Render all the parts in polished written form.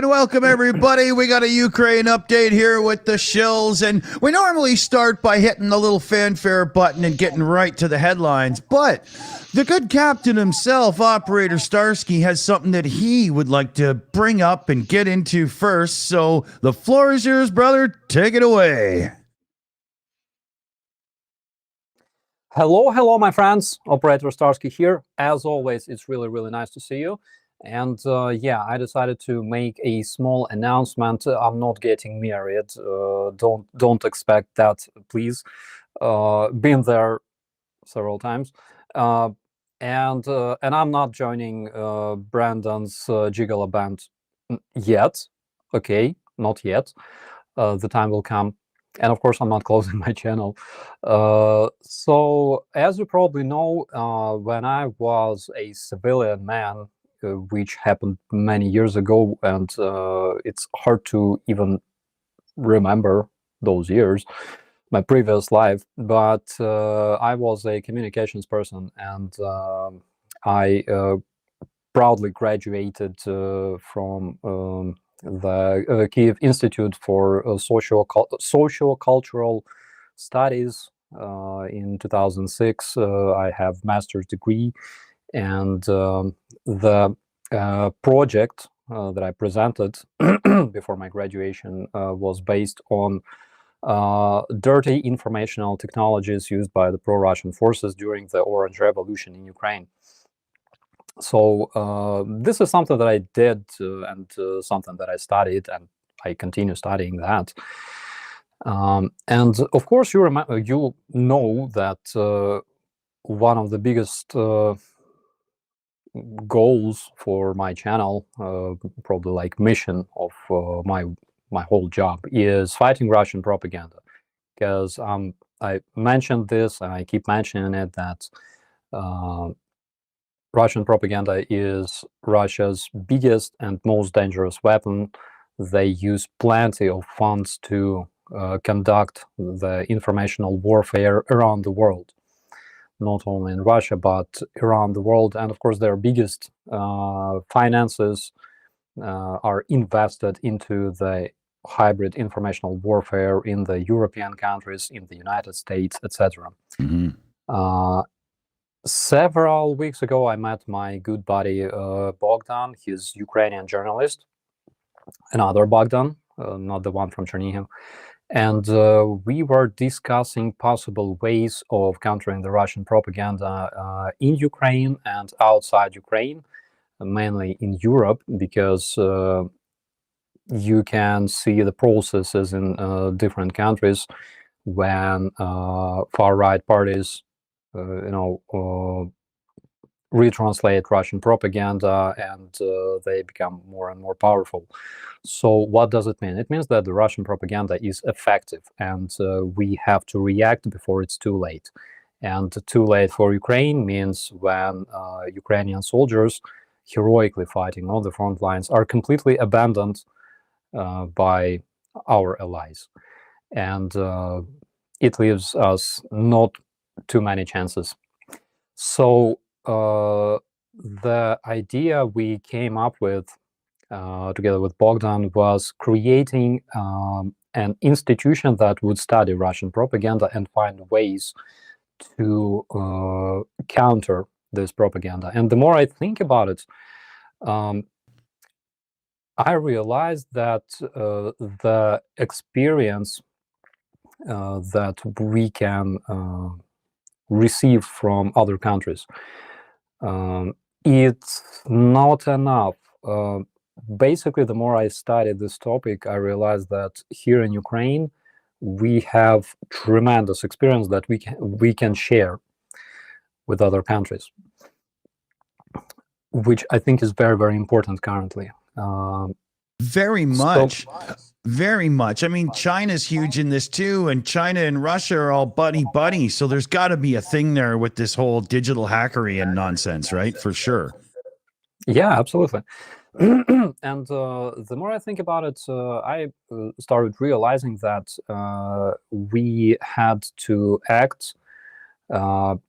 Welcome, everybody. We got a Ukraine update here with the Shills, and we normally start by hitting the little fanfare button and getting right to the headlines, but the good captain himself, Operator Starsky, has something that he would like to bring up and get into first, so the floor is yours, brother. Take it away. Hello, my friends. Operator Starsky here. As always, it's really nice to see you. And yeah, I decided to make a small announcement. I'm not getting married. Don't expect that, please. Been there several times, and I'm not joining Brandon's Gigolo band yet. Okay, not yet. The time will come. And of course, I'm not closing my channel. So, as you probably know, when I was a civilian man, which happened many years ago, and it's hard to even remember those years, my previous life, but I was a communications person, and I proudly graduated from the Kiev Institute for Socio-Cultural Studies in 2006. I have master's degree, and the project that I presented before my graduation was based on dirty informational technologies used by the pro-Russian forces during the Orange Revolution in Ukraine. So this is something that I did and something that I studied, and I continue studying that. And of course, you know that one of the biggest goals for my channel, probably like mission of my whole job, is fighting Russian propaganda. Because I mentioned this, and I keep mentioning it, that Russian propaganda is Russia's biggest and most dangerous weapon. They use plenty of funds to conduct the informational warfare around the world, not only in Russia, but around the world. And of course, their biggest finances are invested into the hybrid informational warfare in the European countries, in the United States, etc. Several weeks ago, I met my good buddy Bogdan. He's Ukrainian journalist, another Bogdan, not the one from Chernihiv. And we were discussing possible ways of countering the Russian propaganda in Ukraine and outside Ukraine, mainly in Europe, because you can see the processes in different countries when far-right parties, retranslate Russian propaganda, and they become more and more powerful. So what does it mean? It means that the Russian propaganda is effective, and we have to react before it's too late. And too late for Ukraine means when Ukrainian soldiers heroically fighting on the front lines are completely abandoned by our allies. And it leaves us not too many chances. So the idea we came up with together with Bogdan was creating an institution that would study Russian propaganda and find ways to counter this propaganda. And the more I think about it, I realized that the experience that we can receive from other countries, it's not enough. Basically, the more I studied this topic, I realized that here in Ukraine, we have tremendous experience that we can share with other countries, which I think is very, very important currently. Very much. Very much. I mean, China's huge in this too, and China and Russia are all buddy. So there's got to be a thing there with this whole digital hackery and nonsense, right? For sure. Yeah, absolutely. And the more I think about it, I started realizing that we had to act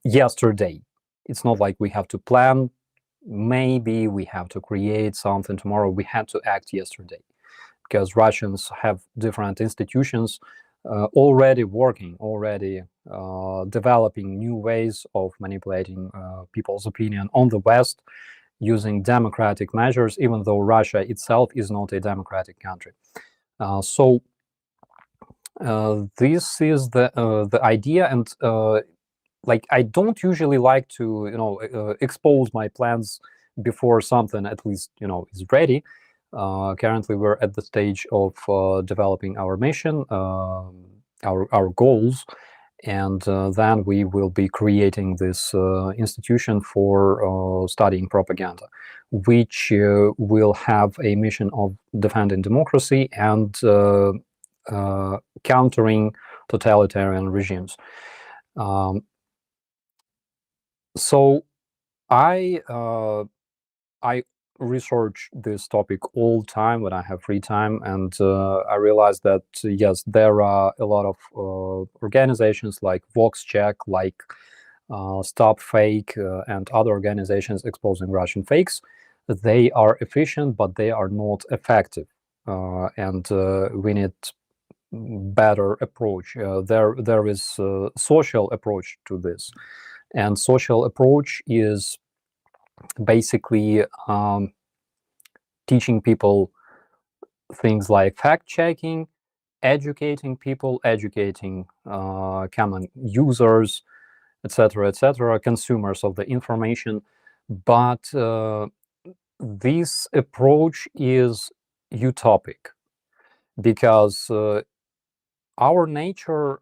yesterday. It's not like we have to plan. Maybe we have to create something tomorrow. We had to act yesterday, because Russians have different institutions already working, already developing new ways of manipulating people's opinion on the West using democratic measures, even though Russia itself is not a democratic country. So this is the idea, and like I don't usually like to expose my plans before something at least is ready. Currently, we're at the stage of developing our mission, our goals, and then we will be creating this institution for studying propaganda, which will have a mission of defending democracy and countering totalitarian regimes. So I research this topic all the time when I have free time, and I realized that yes, there are a lot of organizations like VoxCheck, like Stop Fake, and other organizations exposing Russian fakes. They are efficient, but they are not effective, and we need better approach. There is a social approach to this, and social approach is basically teaching people things like fact-checking, educating people, educating common users, etc., consumers of the information. But this approach is utopic, because our nature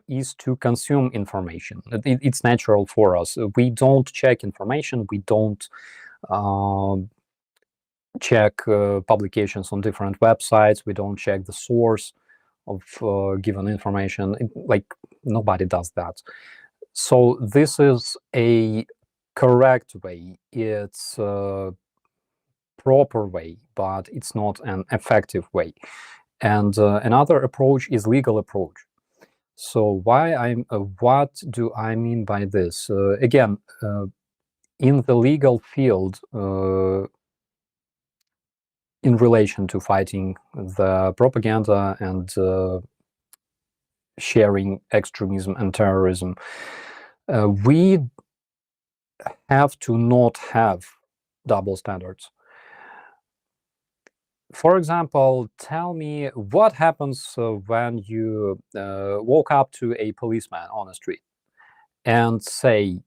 is to consume information. It's natural for us. We don't check information. We don't check publications on different websites. We don't check the source of given information. Like nobody does that. So this is a correct way. It's a proper way, but it's not an effective way. And another approach is legal approach. So what do I mean by this? Again, in the legal field, in relation to fighting the propaganda and sharing extremism and terrorism, we have to not have double standards. For example, tell me what happens when you walk up to a policeman on the street and say,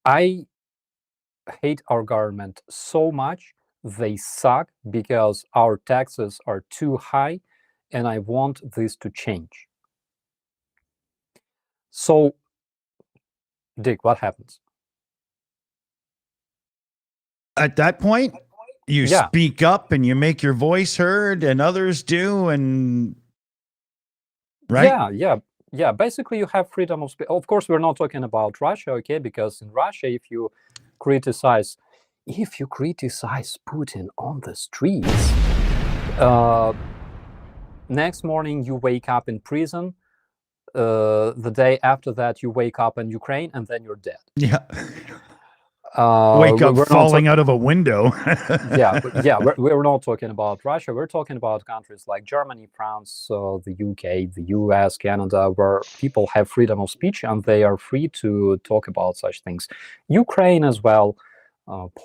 I hate our government so much, they suck because our taxes are too high, and I want this to change. So, Dick, what happens? At that point, you Yeah. speak up and you make your voice heard, and others do, and right? Yeah. Basically, you have freedom of speech. Of course, we're not talking about Russia, okay? Because in Russia, if you criticize Putin on the streets, next morning you wake up in prison. The day after that, you wake up in Ukraine, and then you're dead. Yeah. Wake up we're falling out of a window. we're not talking about Russia. We're talking about countries like Germany, France, the UK, the US, Canada, where people have freedom of speech and they are free to talk about such things. Ukraine as well,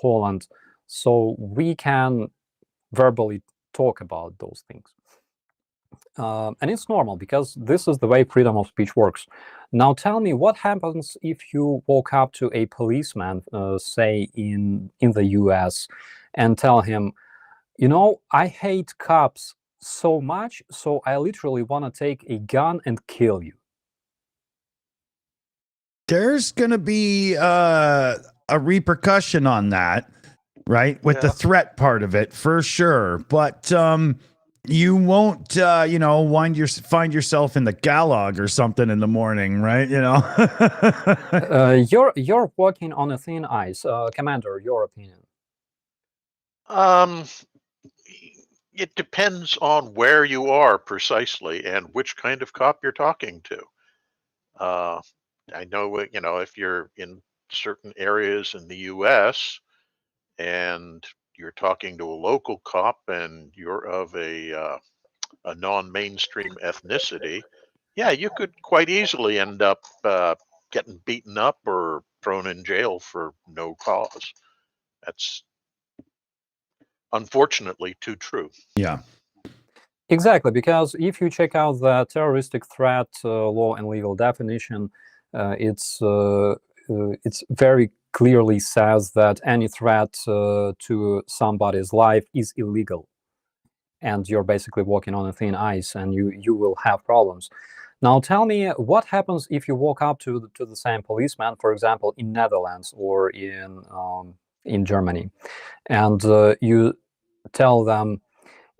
Poland. So we can verbally talk about those things. And it's normal because this is the way freedom of speech works. Now tell me, what happens if you walk up to a policeman, say in the US, and tell him, I hate cops so much, so I literally want to take a gun and kill you. There's going to be a repercussion on that, right? With the threat part of it, for sure. But you won't, find yourself in the gulag or something in the morning, right? You're walking on a thin ice, Commander. Your opinion? It depends on where you are precisely and which kind of cop you're talking to. I know, if you're in certain areas in the U.S. and you're talking to a local cop and you're of a non-mainstream ethnicity, yeah, you could quite easily end up getting beaten up or thrown in jail for no cause. That's unfortunately too true. Yeah. Exactly, because if you check out the terroristic threat law and legal definition, it's very clearly says that any threat to somebody's life is illegal, and you're basically walking on a thin ice, and you will have problems. Now, tell me, what happens if you walk up to the same policeman, for example, in Netherlands or in Germany, and you tell them,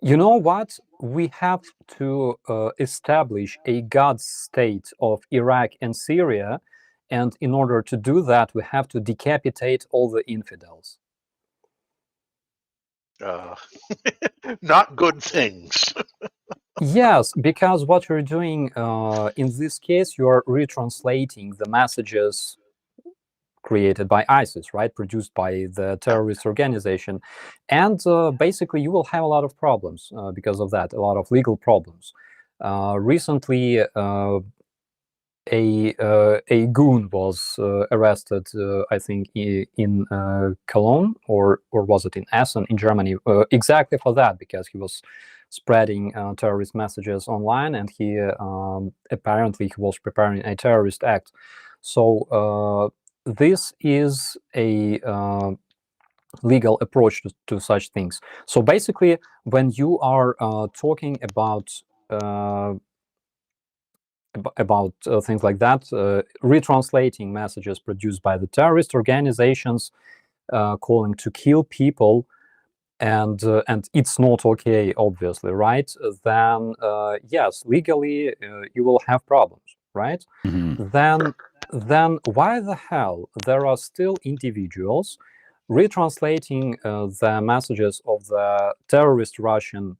you know what? We have to establish a God state of Iraq and Syria, and in order to do that, we have to decapitate all the infidels. Not good things. Yes, because what you're doing in this case, you're retranslating the messages created by ISIS, right? Produced by the terrorist organization. And basically, you will have a lot of problems because of that, a lot of legal problems. Recently, a goon was arrested, I think, in Cologne, or was it in Essen in Germany, exactly for that, because he was spreading terrorist messages online, and he apparently he was preparing a terrorist act. So this is a legal approach to such things. So basically, when you are talking about things like that, retranslating messages produced by the terrorist organizations calling to kill people, and it's not okay, obviously, right? Then yes, legally you will have problems, right? Mm-hmm. Then why the hell there are still individuals retranslating the messages of the terrorist Russian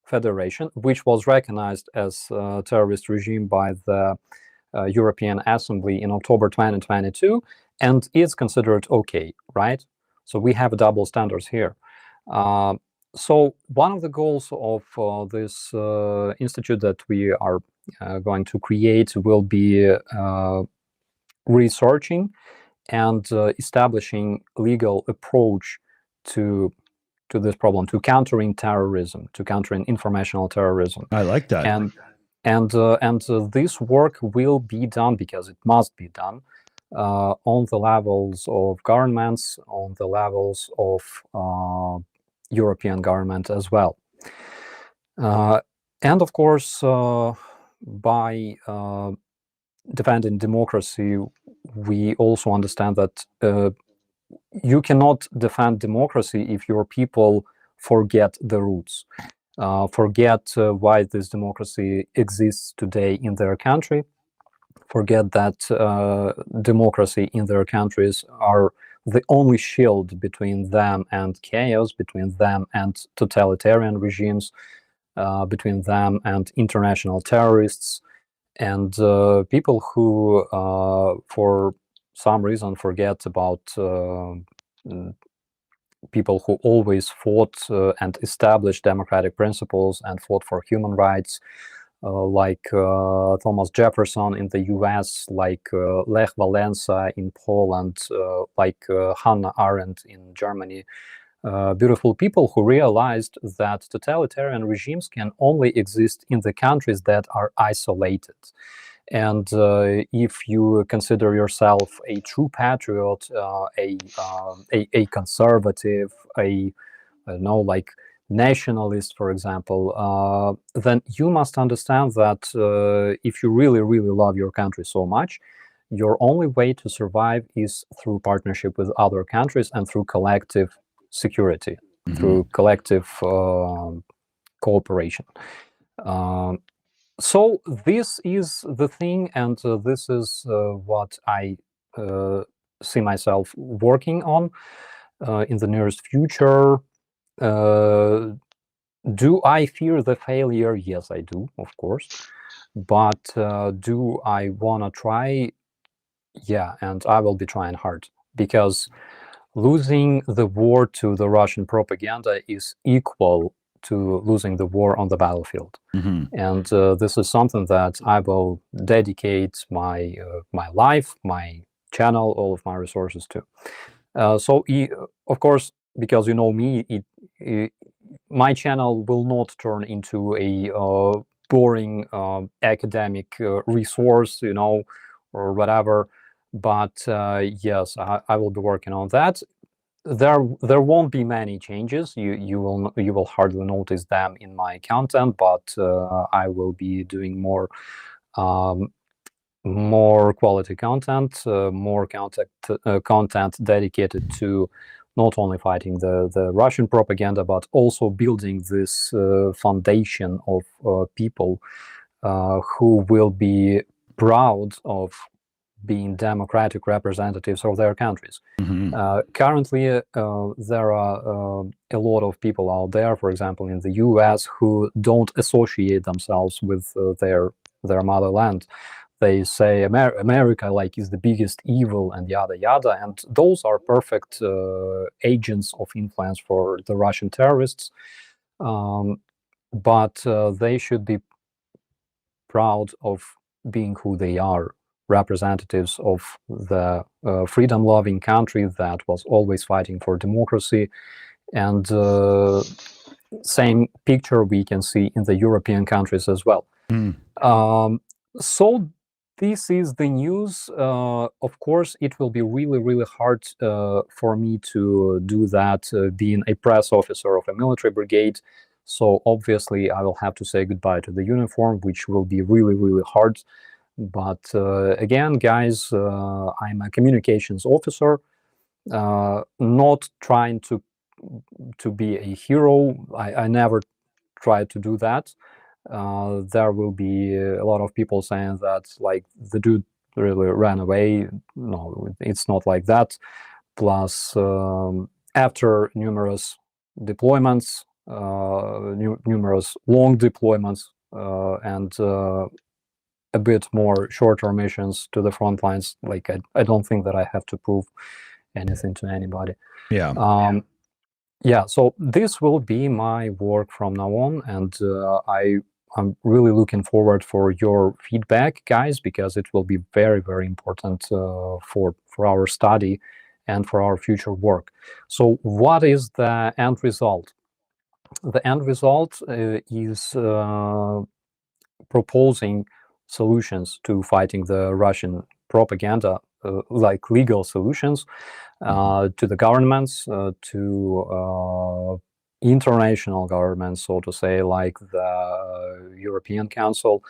Federation, which was recognized as a terrorist regime by the European Assembly in October 2022, and is considered okay, right? So we have double standards here. So one of the goals of this institute that we are going to create will be researching and establishing legal approach to to this problem, to countering terrorism, to countering informational terrorism. I like that. And this work will be done, because it must be done, on the levels of governments, on the levels of European government as well. And of course, by defending democracy, we also understand that you cannot defend democracy if your people forget the roots, forget why this democracy exists today in their country, forget that democracy in their countries are the only shield between them and chaos, between them and totalitarian regimes, between them and international terrorists, and people who, for some reason, forget about people who always fought and established democratic principles and fought for human rights, like Thomas Jefferson in the US, like Lech Walesa in Poland, like Hannah Arendt in Germany. Beautiful people who realized that totalitarian regimes can only exist in the countries that are isolated. And if you consider yourself a true patriot, a conservative, I don't know, like nationalist, for example, then you must understand that if you really, really love your country so much, your only way to survive is through partnership with other countries and through collective security, through collective cooperation. So this is the thing, and this is what I see myself working on in the nearest future. Do I fear the failure? Yes, I do, of course. But do I want to try? Yeah, and I will be trying hard, because losing the war to the Russian propaganda is equal to losing the war on the battlefield. And this is something that I will dedicate my my life, my channel, all of my resources to. So, of course, because you know me, my channel will not turn into a boring academic resource, you know, or whatever. But yes, I will be working on that. There won't be many changes. You will hardly notice them in my content, but I will be doing more quality content, more content dedicated to not only fighting the Russian propaganda, but also building this foundation of people who will be proud of being democratic representatives of their countries. Currently, there are a lot of people out there, for example, in the US, who don't associate themselves with their motherland. They say America like is the biggest evil and yada yada, and those are perfect agents of influence for the Russian terrorists. But they should be proud of being who they are, representatives of the freedom-loving country that was always fighting for democracy. And same picture we can see in the European countries as well. So this is the news. Of course, it will be really, really hard for me to do that, being a press officer of a military brigade. So obviously, I will have to say goodbye to the uniform, which will be really, really hard. But again, guys, I'm a communications officer, not trying to be a hero. I never tried to do that. There will be a lot of people saying that, like, the dude really ran away. No, it's not like that. Plus, after numerous deployments, numerous long deployments, and a bit more shorter missions to the front lines, like I don't think that I have to prove anything to anybody. Yeah, so this will be my work from now on, and I'm really looking forward for your feedback, guys, because it will be very, very important for our study and for our future work. So what is the end result? The end result is proposing solutions to fighting the Russian propaganda, like legal solutions to the governments, to international governments, so to say, like the European Council,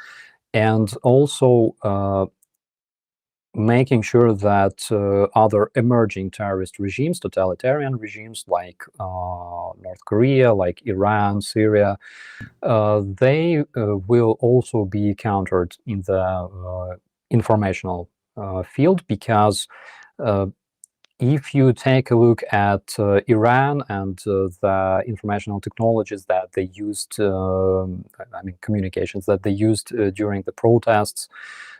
and also making sure that other emerging terrorist regimes, totalitarian regimes like North Korea, like Iran, Syria, they will also be countered in the informational field, because if you take a look at Iran and the informational technologies that they used, I mean communications that they used during the protests,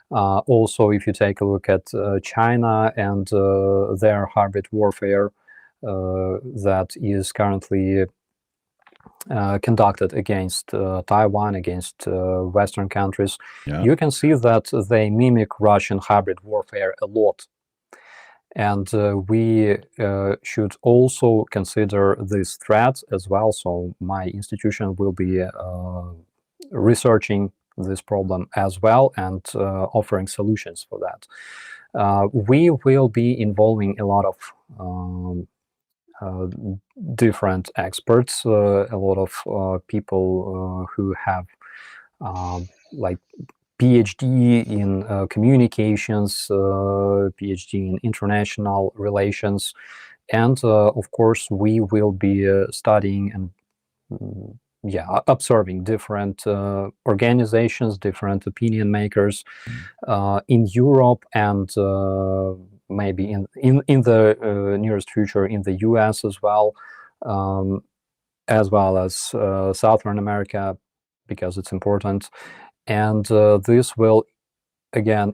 also if you take a look at China and their hybrid warfare that is currently conducted against Taiwan, against Western countries, you can see that they mimic Russian hybrid warfare a lot. And we should also consider this threat as well. So my institution will be researching this problem as well and offering solutions for that. We will be involving a lot of different experts, a lot of people who have like PhD in communications, PhD in international relations, and of course we will be studying and observing different organizations, different opinion makers in Europe, and maybe in the nearest future in the US as well as Southern America, because it's important. And this will again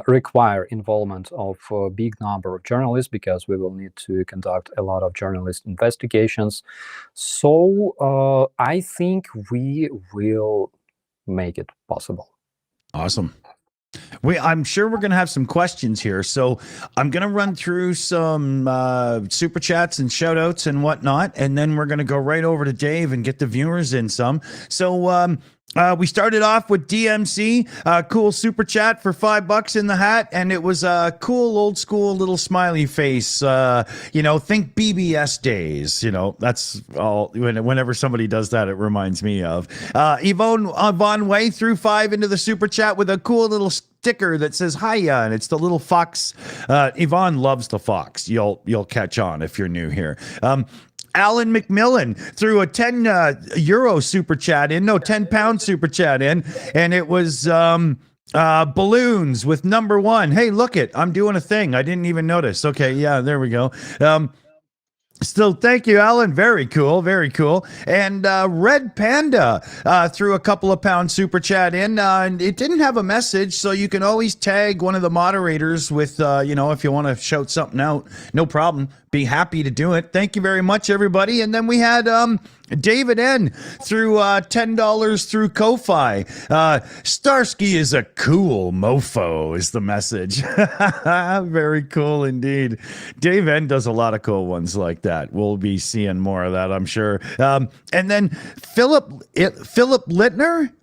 require involvement of a big number of journalists, because we will need to conduct a lot of journalist investigations. So I think we will make it possible. Awesome. I'm sure we're going to have some questions here. So I'm going to run through some super chats and shout outs and whatnot. And then we're going to go right over to Dave and get the viewers in some. So we started off with DMC, cool super chat for $5 in the hat. And it was a cool old school little smiley face. Think BBS days. That's all. Whenever somebody does that, it reminds me of. Yvonne Way threw $5 into the super chat with a cool little sticker that says hiya, and it's the little fox. Yvonne loves the fox. You'll catch on if you're new here. Alan McMillan threw a 10 euro super chat in, no, 10 pound super chat in, and it was balloons with number 1. Hey, look it, I'm doing a thing. I didn't even notice. Okay, yeah, there we go. Still, thank you, Alan. Very cool, very cool. And Red Panda threw a couple of pound super chat in. And it didn't have a message, so you can always tag one of the moderators with, if you want to shout something out, no problem. Be happy to do it. Thank you very much, everybody. And then we had David N through $10 through Ko-Fi. Starsky is a cool mofo is the message. Very cool indeed. Dave N does a lot of cool ones like that. We'll be seeing more of that, I'm sure. And then Philip Littner.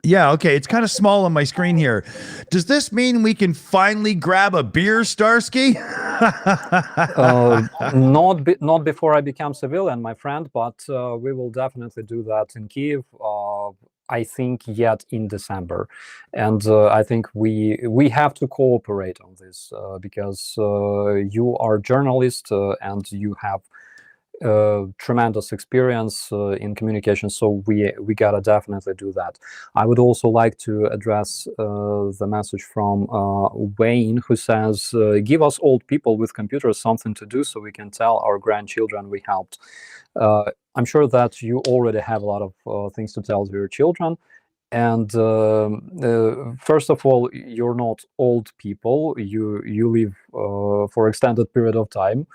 Yeah, okay, it's kind of small on my screen here. Does this mean we can finally grab a beer, Starsky? Not before I become civilian, my friend, but we will definitely do that in Kiev. I think yet in December, and I think we have to cooperate on this because you are a journalist and you have tremendous experience in communication, so we gotta definitely do that. I would also like to address the message from Wayne, who says, give us old people with computers something to do so we can tell our grandchildren we helped. I'm sure that you already have a lot of things to tell to your children. And first of all, you're not old people. You live for extended period of time.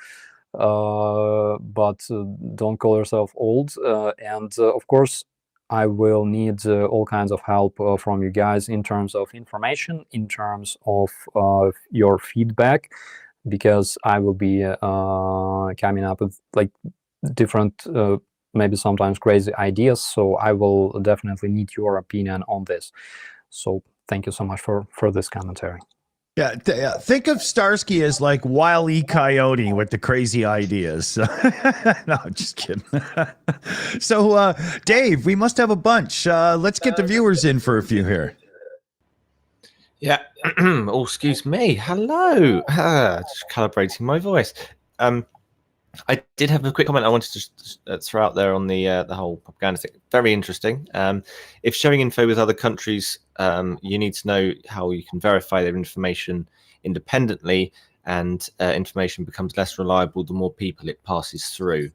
But don't call yourself old. And of course, I will need all kinds of help from you guys in terms of information, in terms of your feedback, because I will be coming up with like different, maybe sometimes crazy ideas. So I will definitely need your opinion on this. So thank you so much for this commentary. Yeah, think of Starsky as like Wile E. Coyote with the crazy ideas. No, just kidding. So, Dave, we must have a bunch. Let's get the viewers in for a few here. Yeah. Oh, excuse me. Hello. Just calibrating my voice. I did have a quick comment I wanted to just throw out there on the whole propaganda thing. Very interesting. If sharing info with other countries, you need to know how you can verify their information independently, and information becomes less reliable the more people it passes through.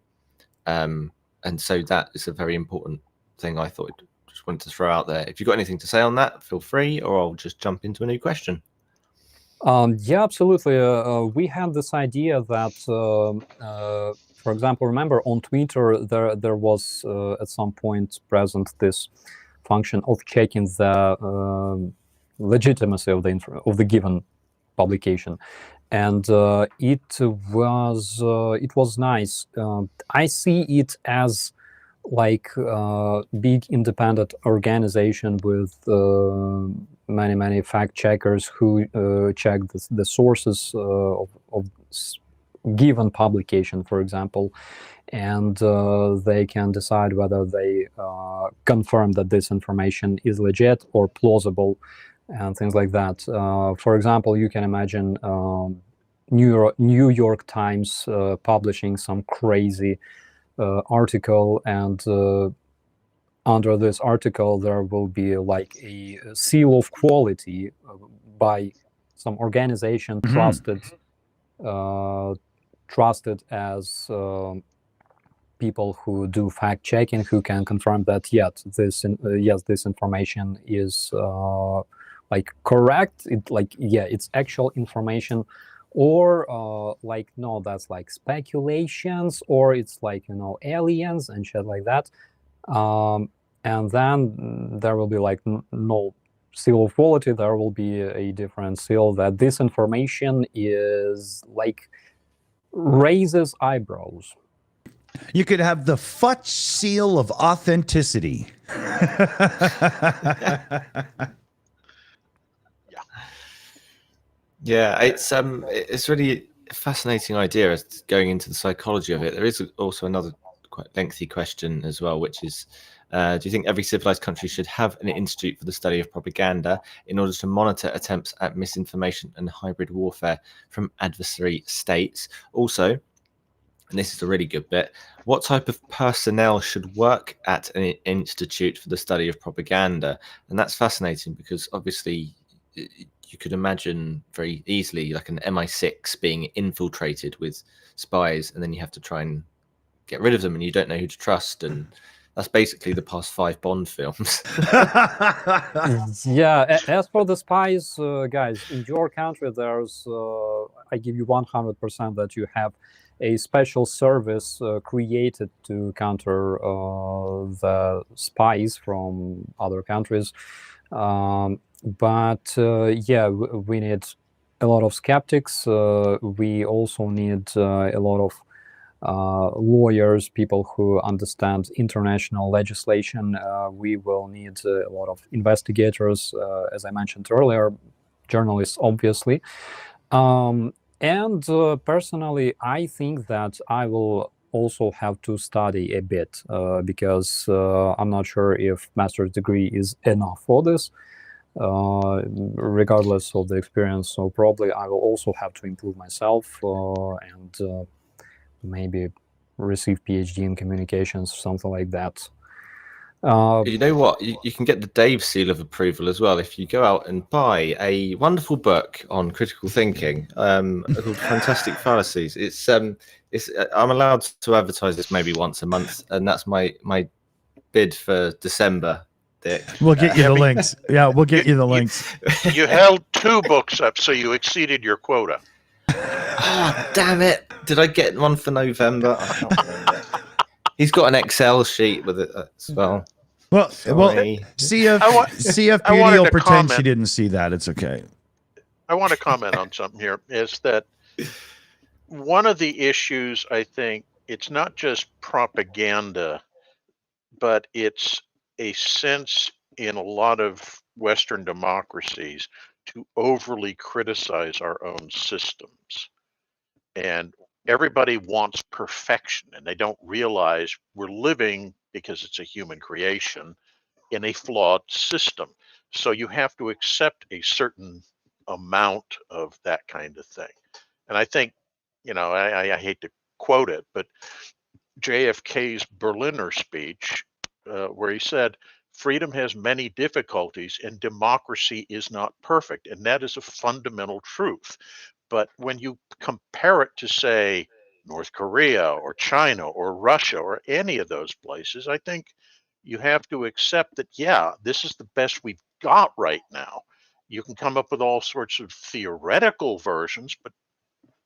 And so that is a very important thing I thought just wanted to throw out there. If you've got anything to say on that, feel free, or I'll just jump into a new question. Yeah, absolutely. We had this idea that, for example, remember on Twitter there was at some point present this function of checking the legitimacy of the given publication, and it was nice. I see it as like big independent organization with many fact checkers who check the sources of given publication, for example, and they can decide whether they confirm that this information is legit or plausible and things like that. For example, you can imagine New York Times publishing some crazy article, and under this article there will be like a seal of quality by some organization trusted as people who do fact checking, who can confirm that this information is like correct, it's actual information, or like no, that's like speculations, or it's like aliens and shit like that. And then there will be like no seal of quality. There will be a different seal that this information is like raises eyebrows. You could have the Futch seal of authenticity. Yeah, it's really a fascinating idea as to going into the psychology of it. There is also another quite lengthy question as well, which is, do you think every civilized country should have an institute for the study of propaganda in order to monitor attempts at misinformation and hybrid warfare from adversary states? Also, and this is a really good bit, what type of personnel should work at an institute for the study of propaganda? And that's fascinating because obviously you could imagine very easily like an MI6 being infiltrated with spies, and then you have to try and get rid of them, and you don't know who to trust. And that's basically the past 5 Bond films. Yeah, as for the spies, guys, in your country, there's, I give you 100% that you have a special service created to counter the spies from other countries. But yeah, we need a lot of skeptics. We also need a lot of lawyers, people who understand international legislation. We will need a lot of investigators, as I mentioned earlier, journalists, obviously. And personally, I think that I will also have to study a bit because I'm not sure if master's degree is enough for this. Regardless of the experience, so probably I will also have to improve myself and maybe receive PhD in communications, something like that. You know what? You can get the Dave seal of approval as well if you go out and buy a wonderful book on critical thinking called Fantastic Fallacies. It's I'm allowed to advertise this maybe once a month, and that's my bid for December. Dick. We'll get you the links. Yeah, we'll get you the links. You held 2 books up, so you exceeded your quota. Oh, damn it. Did I get one for November? I can't remember. He's got an Excel sheet with it as well. Well, Sorry. CF, I want- CF I Beauty wanted will to pretend she comment. didn't see that. It's okay. I want to comment on something here. Is that one of the issues? I think it's not just propaganda, but it's a sense in a lot of Western democracies to overly criticize our own systems. And everybody wants perfection, and they don't realize we're living, because it's a human creation, in a flawed system. So you have to accept a certain amount of that kind of thing. And I think, I hate to quote it, but JFK's Berliner speech, where he said, freedom has many difficulties and democracy is not perfect. And that is a fundamental truth. But when you compare it to, say, North Korea or China or Russia or any of those places, I think you have to accept that, yeah, this is the best we've got right now. You can come up with all sorts of theoretical versions, but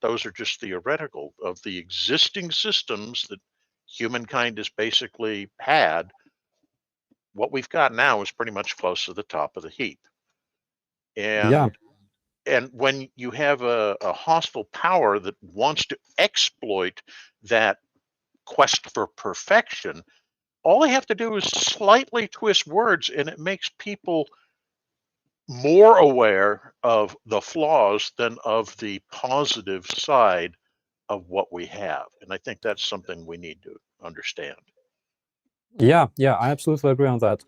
those are just theoretical of the existing systems that humankind has basically had. What we've got now is pretty much close to the top of the heap. Yeah. And when you have a hostile power that wants to exploit that quest for perfection, all they have to do is slightly twist words, and it makes people more aware of the flaws than of the positive side of what we have. And I think that's something we need to understand. Yeah, I absolutely agree on that.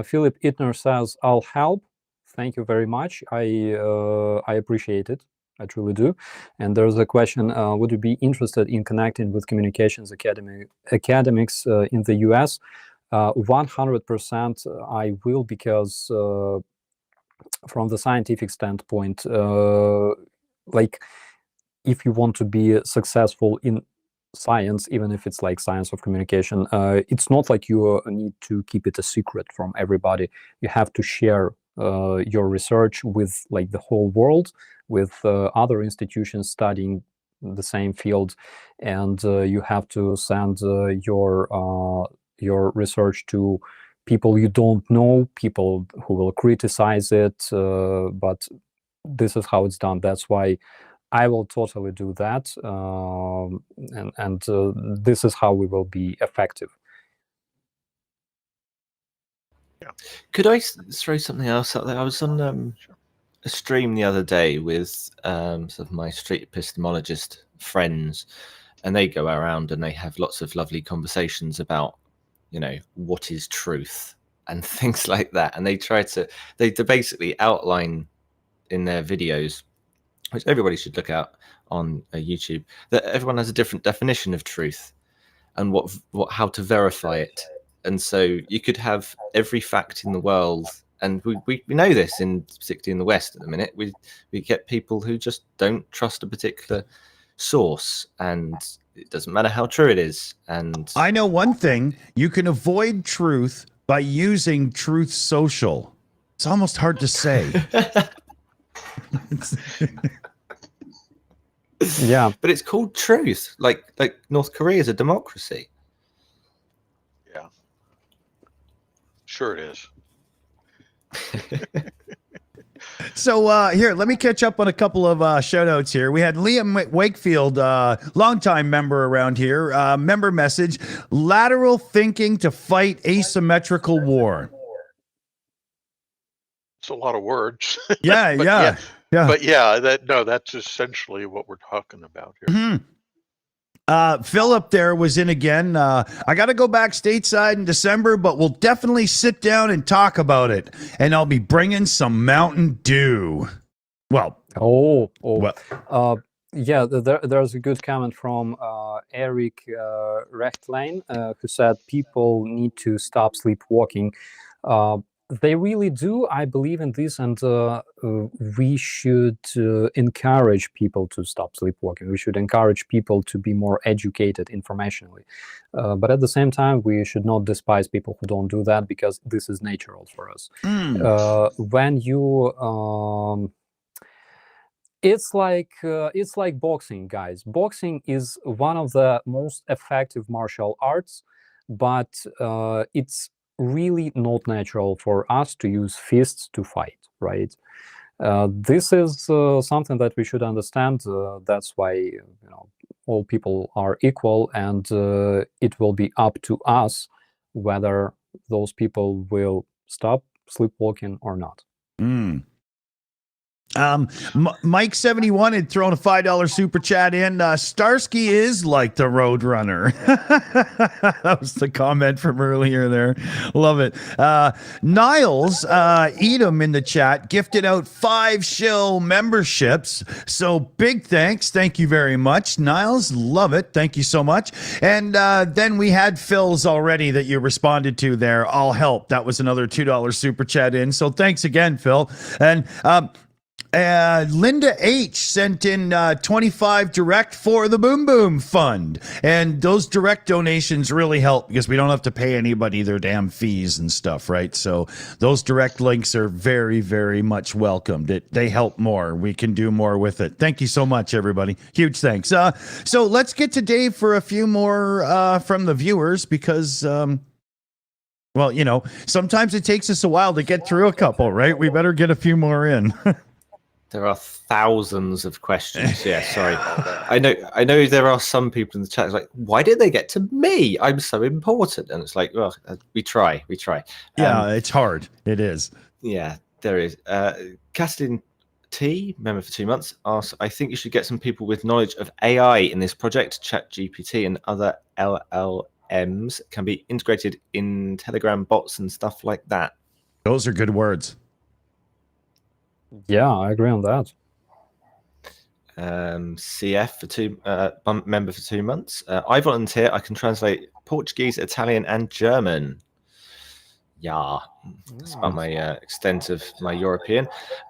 Philip Itner says, "I'll help." Thank you very much. I appreciate it. I truly do. And there's a question: would you be interested in connecting with communications academics in the U.S.? 100%, I will, because from the scientific standpoint, like, if you want to be successful in science, even if it's like science of communication, it's not like you need to keep it a secret from everybody. You have to share your research with like the whole world, with other institutions studying the same field, and you have to send your research to people you don't know, people who will criticize it, but this is how it's done. That's why I will totally do that, and this is how we will be effective. Yeah. Could I throw something else out there? I was on a stream the other day with some of my street epistemologist friends, and they go around and they have lots of lovely conversations about, what is truth and things like that. And they basically outline in their videos, which everybody should look out on YouTube, that everyone has a different definition of truth and how to verify it. And so you could have every fact in the world, and we know this, particularly in the West at the minute, we get people who just don't trust a particular source, and it doesn't matter how true it is. And I know one thing: you can avoid truth by using Truth Social. It's almost hard to say. Yeah, but it's called truth. Like North Korea is a democracy. Yeah. Sure it is. So here, let me catch up on a couple of shout outs here. We had Liam Wakefield, longtime member around here, member message: lateral thinking to fight asymmetrical war. It's a lot of words. Yeah, But yeah. But yeah, that's essentially what we're talking about here. Mm-hmm. Philip there was in again. I got to go back stateside in December, but we'll definitely sit down and talk about it. And I'll be bringing some Mountain Dew. Well. Yeah, there's a good comment from Eric Rechtlane, who said people need to stop sleepwalking. They really do. I believe in this, and we should encourage people to stop sleepwalking. We should encourage people to be more educated informationally. But at the same time, we should not despise people who don't do that, because this is natural for us. When you it's like boxing, guys. Boxing is one of the most effective martial arts, but it's really not natural for us to use fists to fight, right? This is something that we should understand. That's why all people are equal, and it will be up to us whether those people will stop sleepwalking or not. Mike71 had thrown a $5 super chat in. Starsky is like the Roadrunner. That was the comment from earlier there. Love it. Niles Edom in the chat gifted out 5 shill memberships. So big thanks. Thank you very much, Niles. Love it. Thank you so much. And then we had Phil's already that you responded to there. I'll help. That was another $2 super chat in. So thanks again, Phil. And Linda H sent in 25 direct for the Boom Boom Fund. And those direct donations really help because we don't have to pay anybody their damn fees and stuff, right? So those direct links are very, very much welcomed. They help more. We can do more with it. Thank you so much, everybody. Huge thanks. So let's get to Dave for a few more from the viewers because... well, sometimes it takes us a while to get through a couple, right? We better get a few more in. There are thousands of questions. Yeah, sorry. I know there are some people in the chat like, why did they get to me? I'm so important. And it's like, well, we try. Yeah, it's hard. It is. Yeah, there is. Cassidy T, member for 2 months, asks, I think you should get some people with knowledge of AI in this project. ChatGPT and other LLMs can be integrated in Telegram bots and stuff like that. Those are good words. Yeah, I agree on that. CF for member for 2 months. I volunteer. I can translate Portuguese, Italian, and German. Yeah, that's about my extent of my European.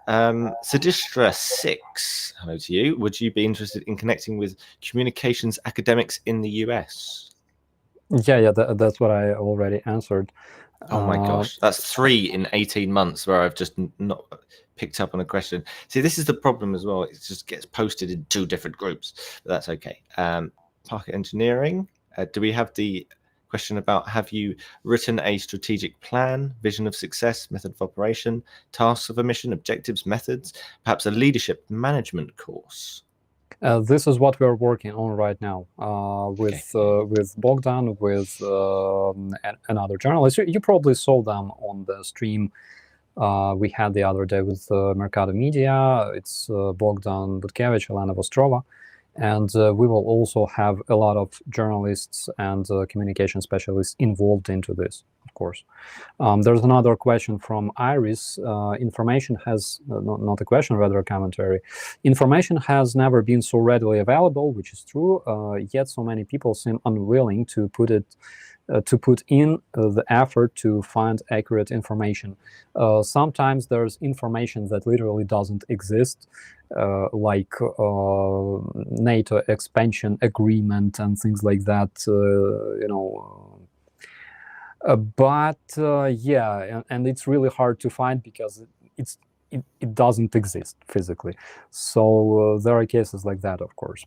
Sadistra 6, hello to you. Would you be interested in connecting with communications academics in the US? Yeah, that's what I already answered. Oh my gosh, that's 3 in 18 months where I've just not picked up on a question. See, this is the problem as well. It just gets posted in 2 different groups, but that's okay. Parker Engineering, do we have the question about have you written a strategic plan, vision of success, method of operation, tasks of a mission, objectives, methods, perhaps a leadership management course? This is what we're working on right now with Bogdan, with another journalist. You probably saw them on the stream we had the other day with Mercado Media. It's Bogdan Butkevich, Elena Vostrova. And we will also have a lot of journalists and communication specialists involved into this, of course. There's another question from Iris. Information has, not a question, rather a commentary. Information has never been so readily available, which is true, yet so many people seem unwilling to put in the effort to find accurate information. Sometimes there's information that literally doesn't exist, like NATO expansion agreement and things like that, yeah, and it's really hard to find because it doesn't exist physically. So there are cases like that, of course.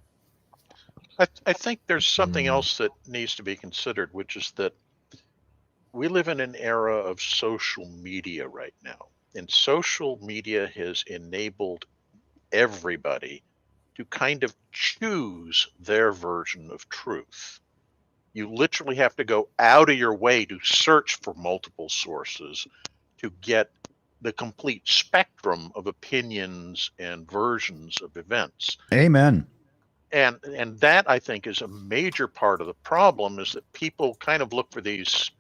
I think there's something else that needs to be considered, which is that we live in an era of social media right now, and social media has enabled everybody to kind of choose their version of truth. You literally have to go out of your way to search for multiple sources to get the complete spectrum of opinions and versions of events. Amen. And that, I think, is a major part of the problem, is that people kind of look for these,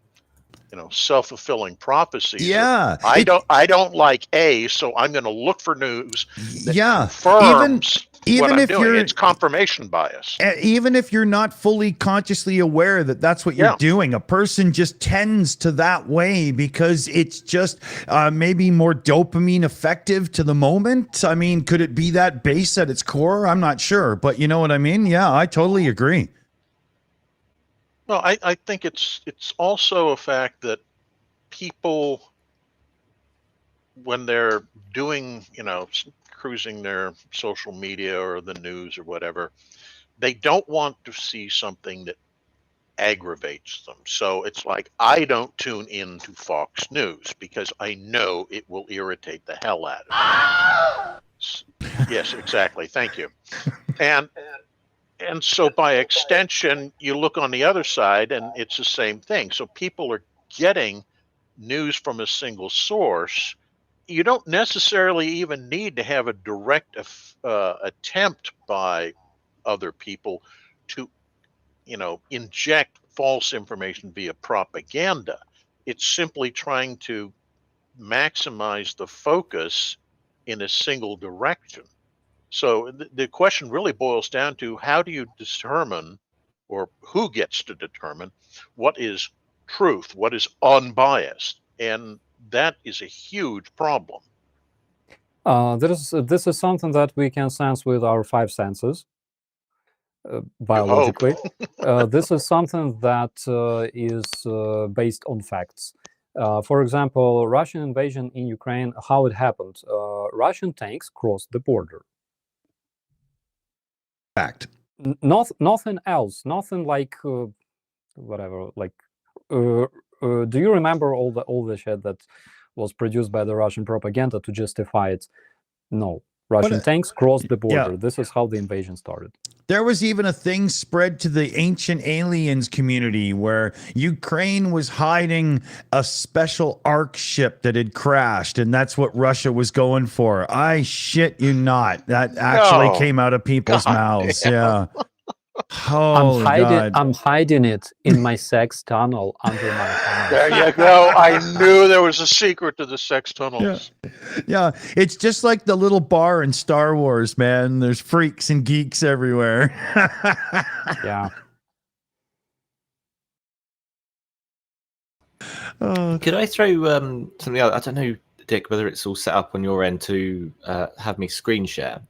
self-fulfilling prophecies. Yeah. I don't like A, so I'm going to look for news that confirms what I'm doing. It's confirmation bias. Even if you're not fully consciously aware that that's what you're doing, a person just tends to that way because it's just maybe more dopamine effective to the moment. I mean, could it be that base at its core? I'm not sure, but you know what I mean? Yeah, I totally agree. Well, I think it's also a fact that people, when they're doing, cruising their social media or the news or whatever, they don't want to see something that aggravates them. So it's like, I don't tune in to Fox News because I know it will irritate the hell out of me. Yes, exactly. Thank you. And so by extension, you look on the other side and it's the same thing. So people are getting news from a single source. You don't necessarily even need to have a direct attempt by other people to, inject false information via propaganda. It's simply trying to maximize the focus in a single direction. So the question really boils down to, how do you determine, or who gets to determine, what is truth, what is unbiased? And that is a huge problem. This is something that we can sense with our five senses, biologically. This is something that is based on facts. For example, Russian invasion in Ukraine, how it happened. Russian tanks crossed the border. Fact. Nothing else. Nothing like whatever. Like, do you remember all the shit that was produced by the Russian propaganda to justify it? No. Russian tanks crossed the border. Yeah. This is how the invasion started. There was even a thing spread to the ancient aliens community where Ukraine was hiding a special ark ship that had crashed, and that's what Russia was going for. I shit you not. That actually came out of people's mouths. Yeah. Holy God. I'm hiding it in my sex tunnel under my house. There you go. I knew there was a secret to the sex tunnels. Yeah, it's just like the little bar in Star Wars, man. There's freaks and geeks everywhere. Yeah. Could I throw something else? I don't know, Dick, whether it's all set up on your end to have me screen share.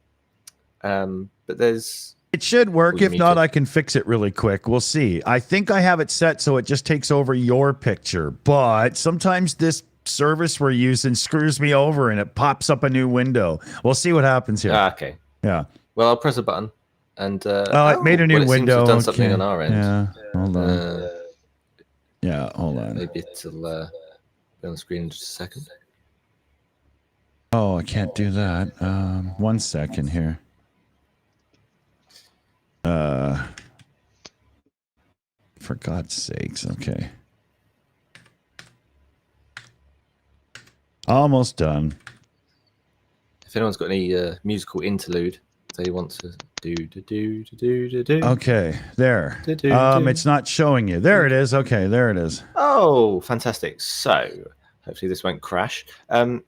But there's... It should work. Well, if not, I can fix it really quick. We'll see. I think I have it set so it just takes over your picture. But sometimes this service we're using screws me over and it pops up a new window. We'll see what happens here. Okay. Yeah. Well, I'll press a button. And it made a new well, it seems to window. have done something on our end. Yeah. Hold on. Yeah, hold on. Maybe it'll be on the screen in just a second. Oh, I can't do that. 1 second here. For God's sakes. Okay. Almost done. If anyone's got any musical interlude they want to do. Okay, there. It's not showing you. There it is. Okay, there it is. Oh, fantastic. So, hopefully this won't crash.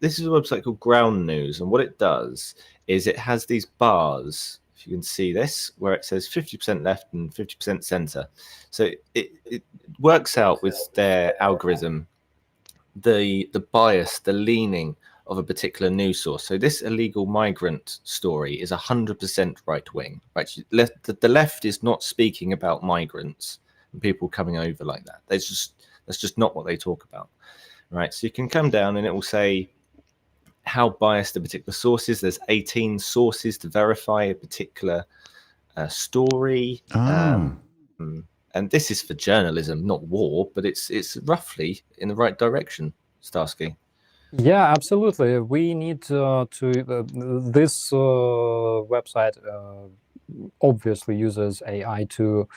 This is a website called Ground News, and what it does is it has these bars, if you can see this, where it says 50% left and 50% center. So it works out with their algorithm the bias, the leaning of a particular news source. So this illegal migrant story is 100% right wing. Right, the left is not speaking about migrants and people coming over like that. That's just not what they talk about. Right, so you can come down and it will say how biased a particular source is. There's 18 sources to verify a particular story. And this is for journalism, not war, but it's roughly in the right direction, Starsky. Yeah, absolutely. We need this website obviously uses AI to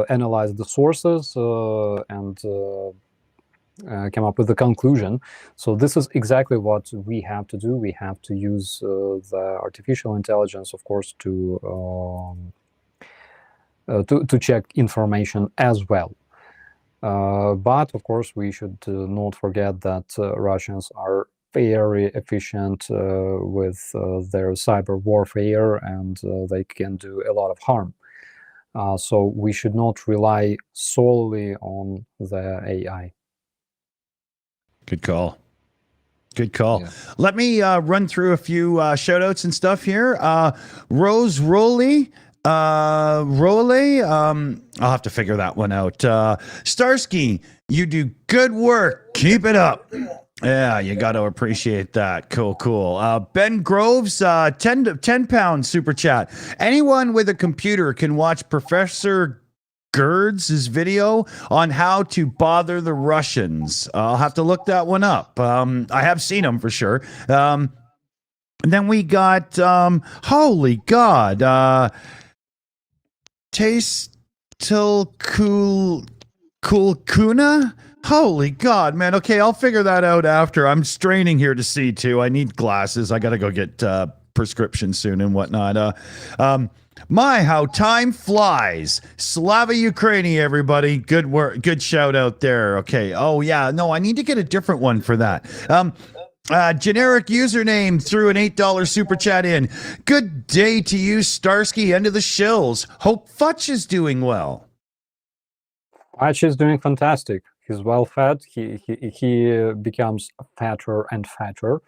analyze the sources and come up with the conclusion. So this is exactly what we have to do. We have to use the artificial intelligence, of course, to check information as well. But of course, we should not forget that Russians are very efficient with their cyber warfare, and they can do a lot of harm. So we should not rely solely on the AI. Good call. Good call. Yeah. Let me run through a few shout outs and stuff here. Rose Rowley. I'll have to figure that one out. Starsky, you do good work. Keep it up. Yeah, you got to appreciate that. Cool. Ben Groves, 10 pound super chat. Anyone with a computer can watch Professor Gerds' video on how to bother the Russians. I'll have to look that one up. I have seen them for sure. And then we got, holy God, Taste Till Kulkuna? Holy God, man. Okay, I'll figure that out after. I'm straining here to see too. I need glasses. I got to go get prescriptions soon and whatnot. My, how time flies. Slava Ukraini, everybody. Good work. Good shout out there. Okay. Oh, yeah. No, I need to get a different one for that. Generic username threw an $8 super chat in. Good day to you, Starsky, end of the Shills. Hope Futch is doing well. Archie is doing fantastic. He's well fed. He becomes fatter and fatter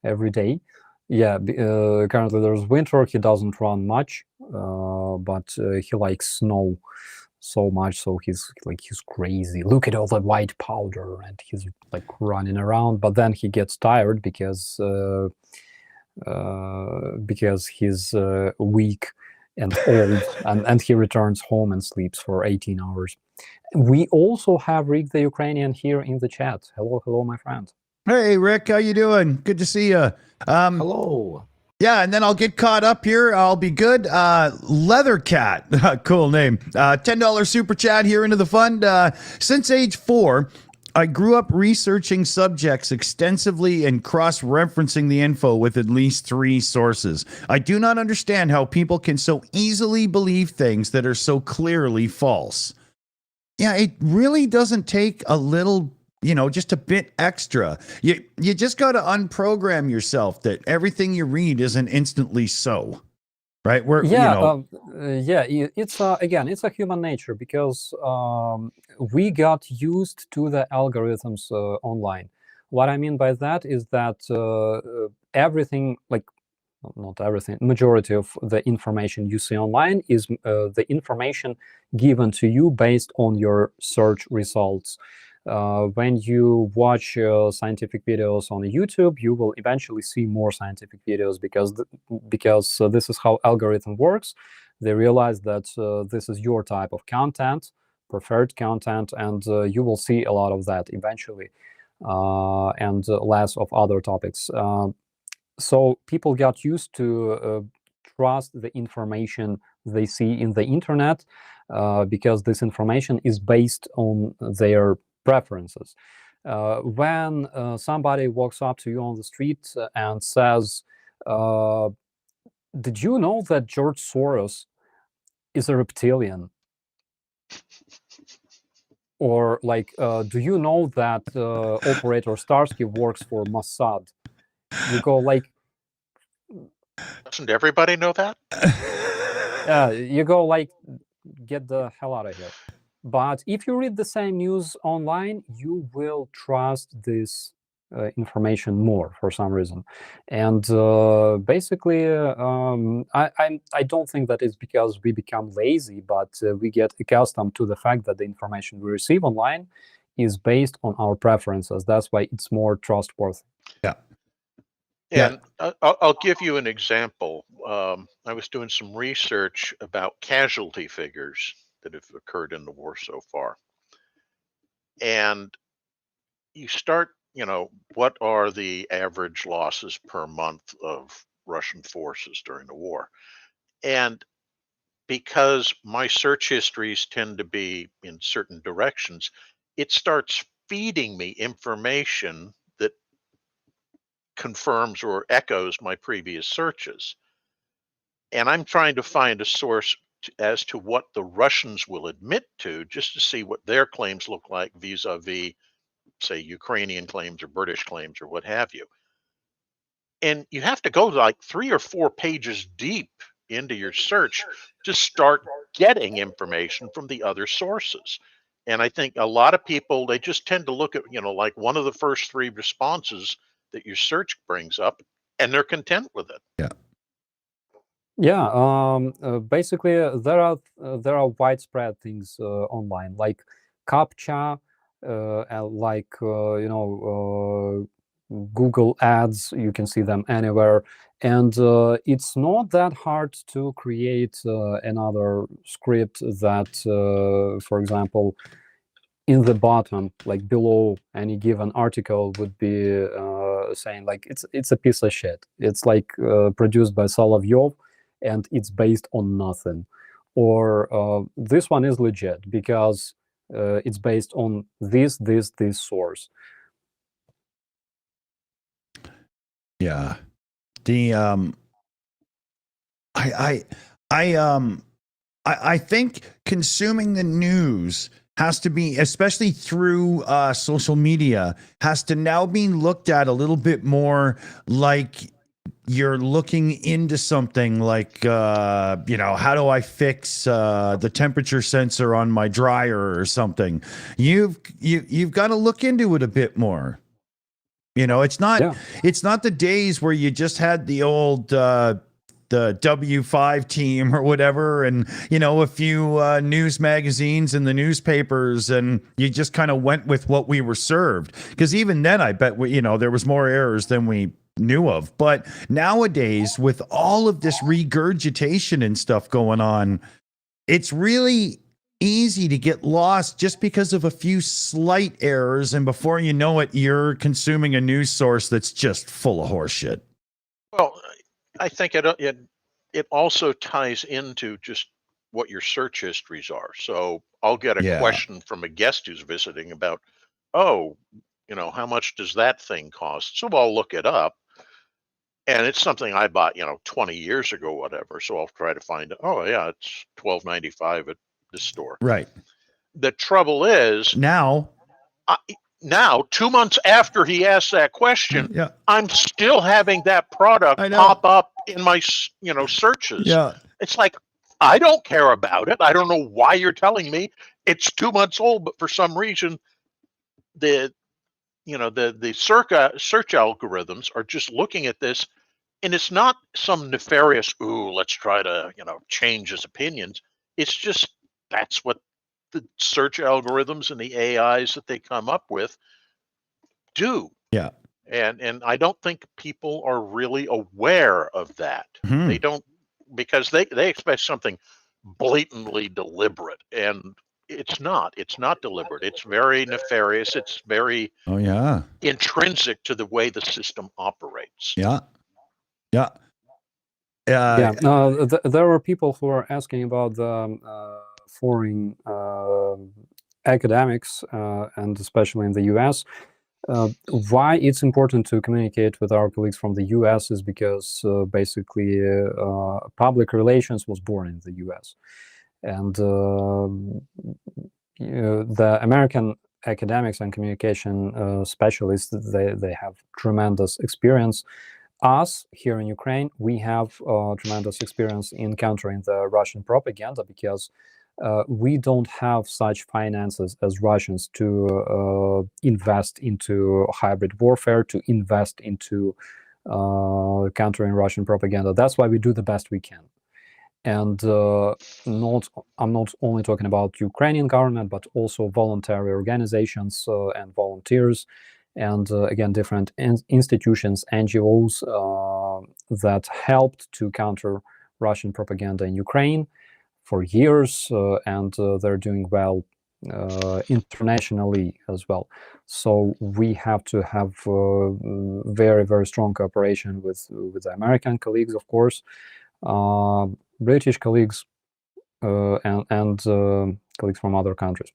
every day. Yeah, currently there's winter. He doesn't run much, but he likes snow so much. So he's crazy. Look at all the white powder, and he's like running around. But then he gets tired because he's weak and old, and he returns home and sleeps for 18 hours. We also have Rick the Ukrainian here in the chat. Hello, my friend. Hey, Rick, how you doing? Good to see you. Hello. Yeah, and then I'll get caught up here. I'll be good. Leathercat, cool name. $10 super chat here into the fund. Since age 4, I grew up researching subjects extensively and cross-referencing the info with at least 3 sources. I do not understand how people can so easily believe things that are so clearly false. Yeah, it really doesn't take a little, just a bit extra. You just got to unprogram yourself that everything you read isn't instantly so. Right? It's again, it's a human nature because we got used to the algorithms online. What I mean by that is that everything, like not everything, majority of the information you see online is the information given to you based on your search results. When you watch scientific videos on YouTube, you will eventually see more scientific videos because this is how algorithm works. They realize that this is your type of content, preferred content, and you will see a lot of that eventually, and less of other topics. So people got used to trust the information they see in the internet because this information is based on their preferences. When somebody walks up to you on the street and says, did you know that George Soros is a reptilian? Or like, do you know that Operator Starsky works for Mossad? You go like, Doesn't everybody know that? you go like, get the hell out of here. But if you read the same news online, you will trust this information more for some reason. And basically, I don't think that it's because we become lazy, but we get accustomed to the fact that the information we receive online is based on our preferences. That's why it's more trustworthy. Yeah. And I'll give you an example. I was doing some research about casualty figures that have occurred in the war so far. And you start, what are the average losses per month of Russian forces during the war? And because my search histories tend to be in certain directions, it starts feeding me information that confirms or echoes my previous searches. And I'm trying to find a source as to what the Russians will admit to, just to see what their claims look like vis-a-vis, say, Ukrainian claims or British claims or what have you. And you have to go like 3 or 4 pages deep into your search to start getting information from the other sources. And I think a lot of people, they just tend to look at, like one of the first 3 responses that your search brings up, and they're content with it. Yeah. Yeah, basically there are widespread things online like CAPTCHA, like Google ads. You can see them anywhere, And it's not that hard to create another script that, for example, in the bottom, like below any given article, would be saying like it's a piece of shit. It's like produced by Solovyov, and it's based on nothing. Or this one is legit because it's based on this source. Yeah. The I think consuming the news has to be, especially through social media, has to now be looked at a little bit more like you're looking into something like, you know, how do I fix the temperature sensor on my dryer or something? You've got to look into it a bit more. You know, it's not the days where you just had the old the W5 team or whatever, and you know, a few news magazines and the newspapers, and you just kind of went with what we were served. Because even then, I bet you know, there was more errors than we knew of. But nowadays, with all of this regurgitation and stuff going on, it's really easy to get lost just because of a few slight errors, and before you know it, you're consuming a news source that's just full of horseshit. Well, I think it also ties into just what your search histories are. So I'll get a question from a guest who's visiting about, oh, you know, how much does that thing cost? So I'll look it up, and it's something I bought, you know, 20 years ago, whatever. So I'll try to find, oh yeah, it's $12.95 at the store. Right. The trouble is now, 2 months after he asked that question, I'm still having that product pop up in my, you know, searches. Yeah. It's like, I don't care about it. I don't know why you're telling me it's 2 months old, but for some reason, the search algorithms are just looking at this, and it's not some nefarious, ooh, let's try to, you know, change his opinions. It's just, that's what the search algorithms and the AIs that they come up with do. Yeah. And I don't think people are really aware of that. They don't, because they expect something blatantly deliberate, and it's not deliberate. It's very nefarious. It's very intrinsic to the way the system operates. There are people who are asking about the foreign academics, and especially in the US. Why it's important to communicate with our colleagues from the US is because basically public relations was born in the US. And the American academics and communication specialists, they have tremendous experience. Us here in Ukraine, we have tremendous experience in countering the Russian propaganda because we don't have such finances as Russians to invest into hybrid warfare, to invest into countering Russian propaganda. That's why we do the best we can. And I'm not only talking about Ukrainian government, but also voluntary organizations and volunteers, and again, different institutions, NGOs that helped to counter Russian propaganda in Ukraine for years, and they're doing well internationally as well. So we have to have very, very strong cooperation with the American colleagues, of course, British colleagues, and colleagues from other countries.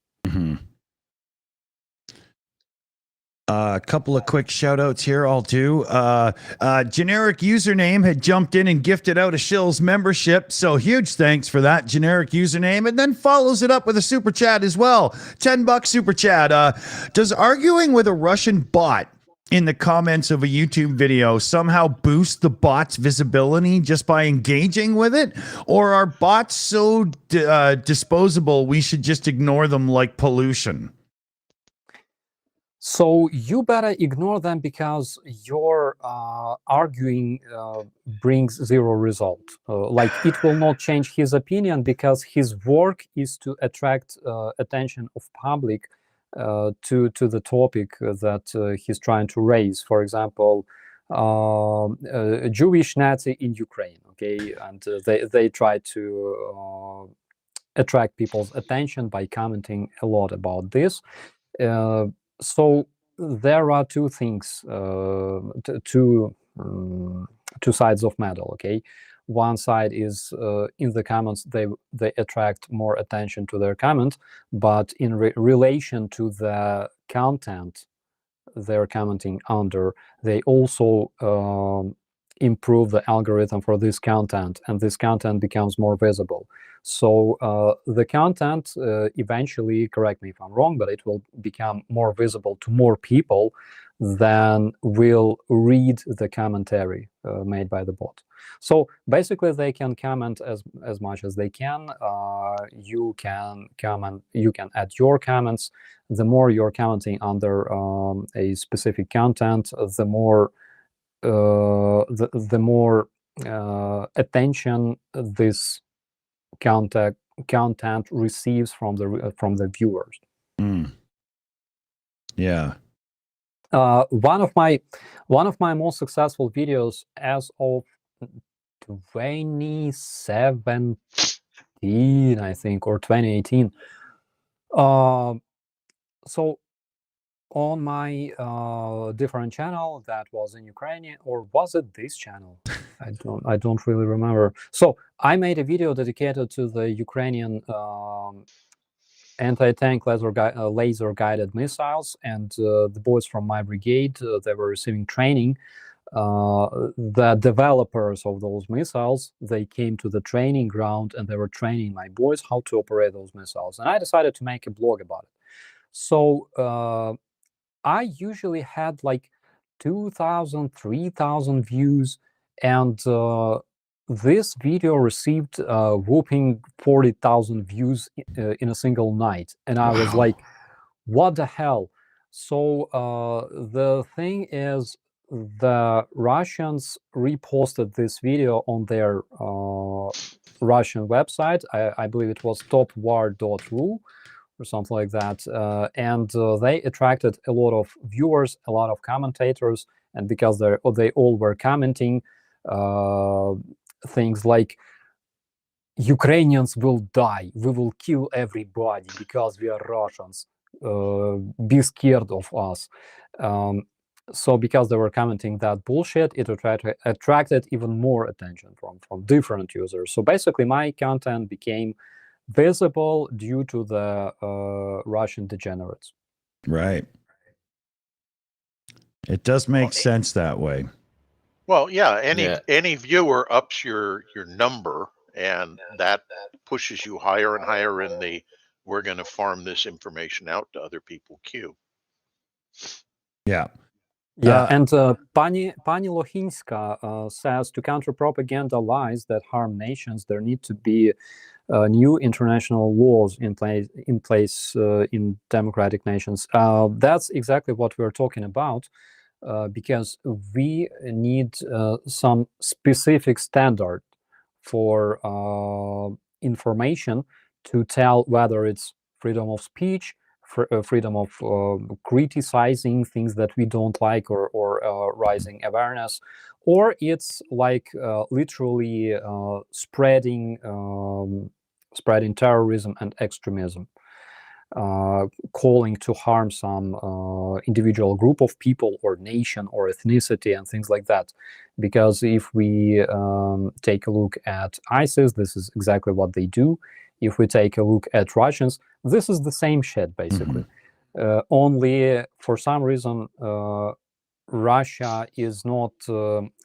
A couple of quick shout outs here. I'll do. Generic username had jumped in and gifted out a Shills membership. So huge thanks for that generic username. And then follows it up with a super chat as well. $10 super chat. Does arguing with a Russian bot in the comments of a YouTube video somehow boost the bot's visibility just by engaging with it? Or are bots so disposable we should just ignore them like pollution? So you better ignore them because your arguing brings zero result. Like it will not change his opinion because his work is to attract attention of public to the topic that he's trying to raise. For example, Jewish Nazi in Ukraine. Okay, and they try to attract people's attention by commenting a lot about this. So there are two things, two sides of medal. Okay, one side is in the comments they attract more attention to their comment, but in relation to the content they're commenting under, they also improve the algorithm for this content, and this content becomes more visible. So the content eventually, correct me if I'm wrong, but it will become more visible to more people than will read the commentary made by the bot. So basically, they can comment as much as they can. You can comment. You can add your comments. The more you're commenting under a specific content, the more the more attention this content receives from the viewers. Yeah. One of my most successful videos as of 2017, I think, or 2018. So on my different channel that was in Ukrainian, or was it this channel? I don't really remember. So I made a video dedicated to the Ukrainian anti-tank laser guided missiles, and the boys from my brigade, they were receiving training. The developers of those missiles, they came to the training ground and they were training my boys how to operate those missiles, and I decided to make a blog about it. So I usually had like 2,000, 3,000 views, and this video received whooping 40,000 views in a single night, and I was like, what the hell? So the thing is, the Russians reposted this video on their Russian website. I believe it was topwar.ru or something like that, and they attracted a lot of viewers, a lot of commentators, and because they all were commenting things like, Ukrainians will die, we will kill everybody because we are Russians, be scared of us. So because they were commenting that bullshit, it attracted even more attention from different users. So basically my content became visible due to the Russian degenerates. Right. It does make sense that way. Well, yeah, any viewer ups your number, and that pushes you higher and higher in the we're going to farm this information out to other people queue. Yeah. Yeah, and Pani Lohinska says, to counter propaganda lies that harm nations, there need to be new international laws in place in democratic nations. That's exactly what we're talking about, because we need some specific standard for information to tell whether it's freedom of speech, freedom of criticizing things that we don't like, or raising awareness, or it's like literally spreading terrorism and extremism, calling to harm some individual group of people or nation or ethnicity and things like that. Because if we take a look at ISIS, this is exactly what they do. If we take a look at Russians, this is the same shit, basically. Only for some reason, Russia is not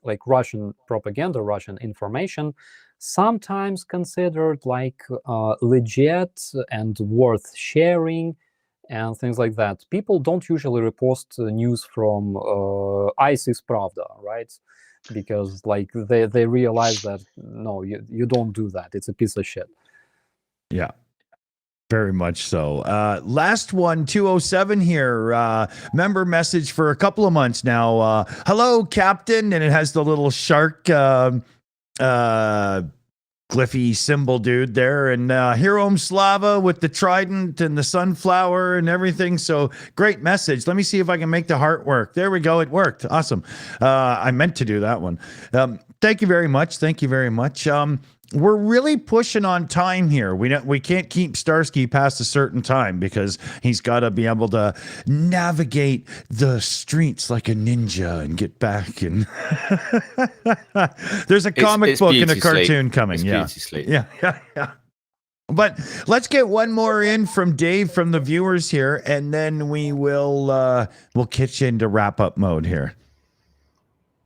like Russian propaganda, Russian information, sometimes considered like legit and worth sharing and things like that. People don't usually repost news from ISIS Pravda, right? Because like they realize that, no, you don't do that. It's a piece of shit. Yeah. Very much so. Last one, 207 here. Member message for a couple of months now. Hello, Captain. And it has the little shark glyphy symbol dude there, and Hero Slava with the trident and the sunflower and everything. So great message. Let me see if I can make the heart work. There we go. It worked. Awesome. I meant to do that one. Thank you very much. Thank you very much. We're really pushing on time here. We can't keep Starsky past a certain time because he's got to be able to navigate the streets like a ninja and get back. And there's a comic book and a cartoon coming. Yeah. Yeah. But let's get one more in from Dave from the viewers here, and then we'll kick into wrap up mode here.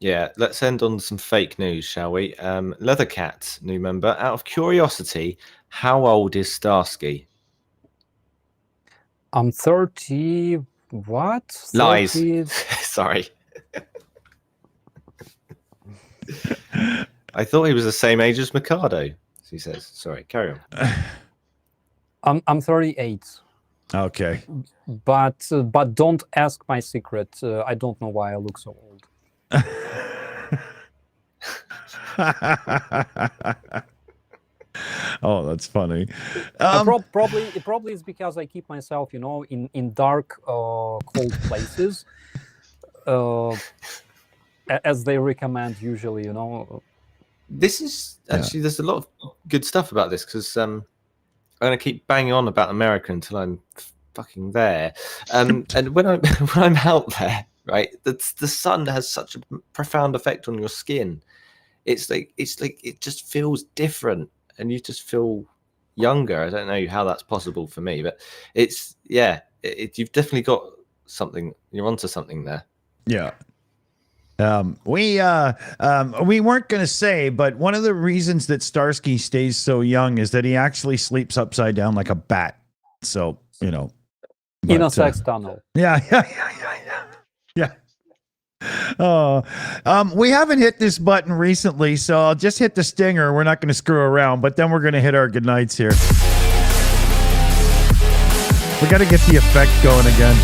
Yeah, let's end on some fake news, shall we? Leathercat, new member. Out of curiosity, how old is Starsky? I'm 30. What? 30? Lies. Sorry. I thought he was the same age as Mikado, he says. Sorry, carry on. I'm 38. Okay. But don't ask my secret. I don't know why I look so old. Oh, that's funny. Probably is because I keep myself, in dark, cold places, as they recommend usually. This is actually there's a lot of good stuff about this because I'm gonna keep banging on about America until I'm fucking there, and when I'm out there. Right, the sun has such a profound effect on your skin. It's like it just feels different, and you just feel younger. I don't know how that's possible for me, but it's you've definitely got something. You're onto something there. Yeah. We weren't going to say, but one of the reasons that Starsky stays so young is that he actually sleeps upside down like a bat. So in a sex tunnel. Yeah. Oh, we haven't hit this button recently, so I'll just hit the stinger. We're not going to screw around, but then we're going to hit our good nights here. We got to get the effect going again.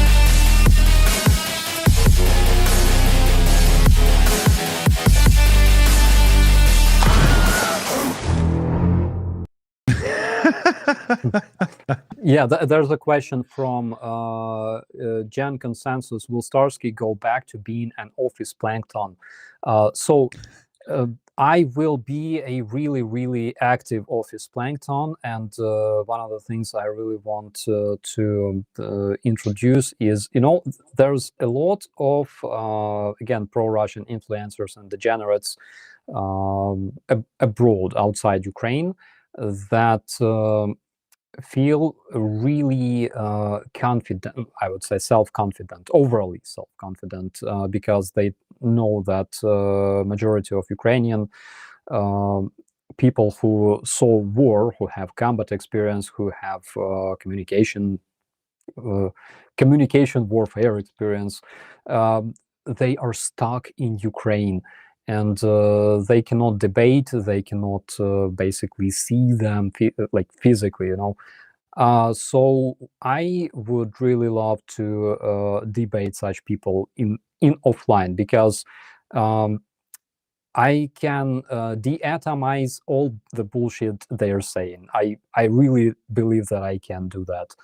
Yeah, there's a question from Gen Consensus. Will Starsky go back to being an office plankton? I will be a really, really active office plankton, and one of the things I really want to introduce is, there's a lot of, again, pro-Russian influencers and degenerates abroad, outside Ukraine, that feel really confident, I would say self-confident, overly self-confident, because they know that majority of Ukrainian people who saw war, who have combat experience, who have communication warfare experience, they are stuck in Ukraine. And they cannot debate. They cannot basically see them physically, So I would really love to debate such people in offline, because I can de-atomize all the bullshit they are saying. I really believe that I can do that.